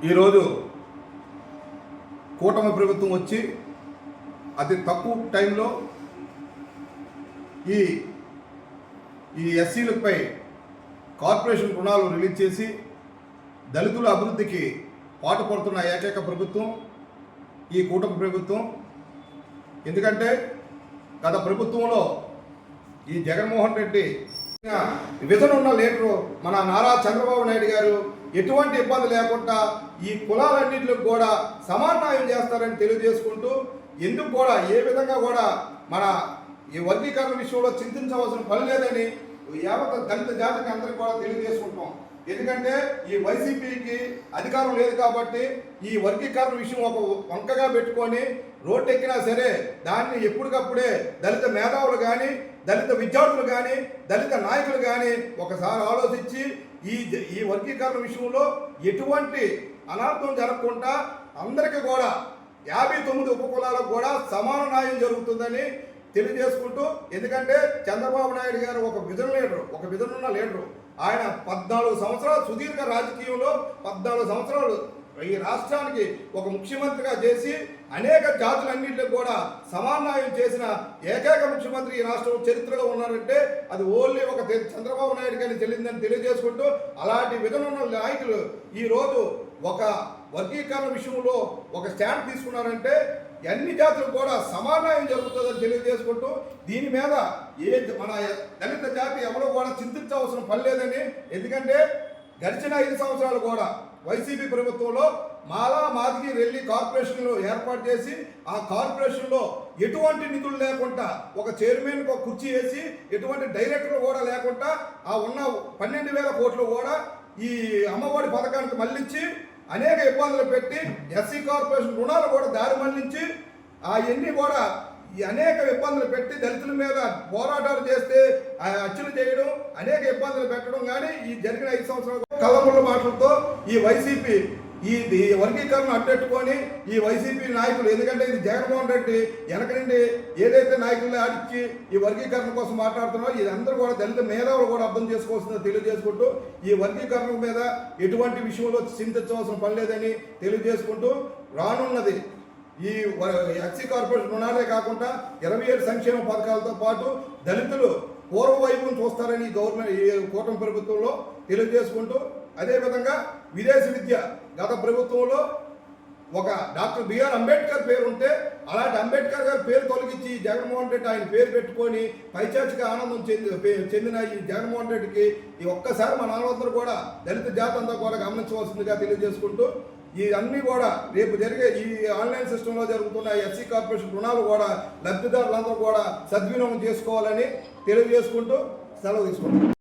ఈరోజు కూటమి ప్రభుత్వం వచ్చి అతి తక్కువ టైంలో ఈ ఎస్సీలపై కార్పొరేషన్ రుణాలు రిలీజ్ చేసి దళితుల అభివృద్ధికి పాటుపడుతున్న ఏకైక ప్రభుత్వం ఈ కూటమి ప్రభుత్వం. ఎందుకంటే గత ప్రభుత్వంలో ఈ జగన్మోహన్ రెడ్డి విజన్ ఉన్న లీడరు మన నారా చంద్రబాబు నాయుడు గారు ఎటువంటి ఇబ్బంది లేకుండా ఈ కులాలన్నింటికి కూడా సమాన్యాయం చేస్తారని తెలియజేసుకుంటూ, ఎందుకు కూడా ఏ విధంగా కూడా మన ఈ వర్గీకరణ విషయంలో చింతించవలసిన పని లేదని యావత్ దళిత జాతికి అందరికీ కూడా తెలియజేసుకుంటాం. ఎందుకంటే ఈ వైసీపీకి అధికారం లేదు కాబట్టి ఈ వర్గీకరణ విషయం ఒక వంకగా పెట్టుకొని రోడ్డు ఎక్కినా సరే దాన్ని ఎప్పటికప్పుడే దళిత మేధావులు కానీ, దళిత విద్యార్థులు కానీ, దళిత నాయకులు కానీ ఒకసారి ఆలోచించి ఈ వర్గీకరణ విషయంలో ఎటువంటి అనార్థం జరగకుండా అందరికీ కూడా 59 ఉపకులాలకు కూడా సమాన న్యాయం జరుగుతుందని తెలియజేసుకుంటూ, ఎందుకంటే చంద్రబాబు నాయుడు గారు ఒక విజన్ ఉన్న లీడరు. ఆయన 14 సంవత్సరాలు సుదీర్ఘ రాజకీయంలో 14 సంవత్సరాలు ఈ రాష్ట్రానికి ఒక ముఖ్యమంత్రిగా చేసి అనేక జాతులన్నింటికి కూడా సమాన్యాయం చేసిన ఏకైక ముఖ్యమంత్రి ఈ రాష్ట్రం చరిత్రలో ఉన్నారంటే అది ఓన్లీ ఒక చంద్రబాబు నాయుడు గారిని చెల్లిందని తెలియజేసుకుంటూ, అలాంటి విధనున్న నాయకులు ఈరోజు ఒక వర్గీకరణ విషయంలో ఒక స్టాండ్ తీసుకున్నారంటే అన్ని జాతులకు కూడా సమాన్యాయం జరుగుతుందని తెలియజేసుకుంటూ, దీని మీద మన దళిత జాతి ఎవరో కూడా చింతించవలసిన పని లేదని. ఎందుకంటే గడిచిన 5 సంవత్సరాలు కూడా వైసీపీ ప్రభుత్వంలో మాలా మాదిగి రెల్లి కార్పొరేషన్లు ఏర్పాటు చేసి ఆ కార్పొరేషన్లో ఎటువంటి నిధులు లేకుండా ఒక చైర్మన్కి ఒక కుర్చీ వేసి ఎటువంటి డైరెక్టర్లు కూడా లేకుండా ఆ ఉన్న 12,000 కోట్లు కూడా ఈ అమ్మఒడి పథకానికి మళ్లించి అనేక ఇబ్బందులు పెట్టి ఎస్సీ కార్పొరేషన్ రుణాలు కూడా దారి మళ్లించి అవన్నీ కూడా ఈ అనేక ఇబ్బందులు పెట్టి దళితుల మీద పోరాటాలు చేస్తే హత్యలు చేయడం, అనేక ఇబ్బందులు పెట్టడం కానీ ఈ జరిగిన 5 సంవత్సరాలు కళ్ళముళ్ళ మాటలతో ఈ వైసీపీ ఈ వర్గీకరణ అడ్డెట్టుకొని ఈ వైసీపీ నాయకులు, ఎందుకంటే ఇది జగన్మోహన్ రెడ్డి వెనక నుండి ఏదైతే నాయకుల్ని ఆడిచ్చి ఈ వర్గీకరణ కోసం మాట్లాడుతున్నారో ఇది అందరూ కూడా దళిత మేధావులు కూడా అర్థం చేసుకోవాల్సిందో తెలియజేసుకుంటూ, ఈ వర్గీకరణ మీద ఎటువంటి విషయంలో చింతించవలసిన పని లేదని తెలియజేసుకుంటూ, రానున్నది ఈ ఎస్సీ కార్పొరేషన్ రుణాలే కాకుండా 27 సంక్షేమ పథకాలతో పాటు దళితులు పూర్వవైపును చూస్తారని గవర్నమెంట్ ఈ కూటమి ప్రభుత్వంలో తెలియజేసుకుంటూ, అదేవిధంగా విదేశీ విద్య గత ప్రభుత్వంలో ఒక డాక్టర్ బిఆర్ అంబేద్కర్ పేరు ఉంటే అలాంటి అంబేద్కర్ గారి పేరు తొలగించి జగన్మోహన్ రెడ్డి ఆయన పేరు పెట్టుకొని పైచాచిక ఆనందం చెందిన ఈ జగన్మోహన్ రెడ్డికి ఈ ఒక్కసారి మన అందరూ కూడా దళిత జాతి అంతా కూడా గమనించవలసిందిగా తెలియజేసుకుంటూ, ఈ అన్నీ కూడా రేపు జరిగే ఈ ఆన్లైన్ సిస్టంలో జరుగుతున్న ఎస్సీ కార్పొరేషన్ రుణాలు కూడా లబ్ధిదారులందరూ కూడా సద్వినియోగం చేసుకోవాలని తెలియజేసుకుంటూ సెలవు తీసుకుంటాం.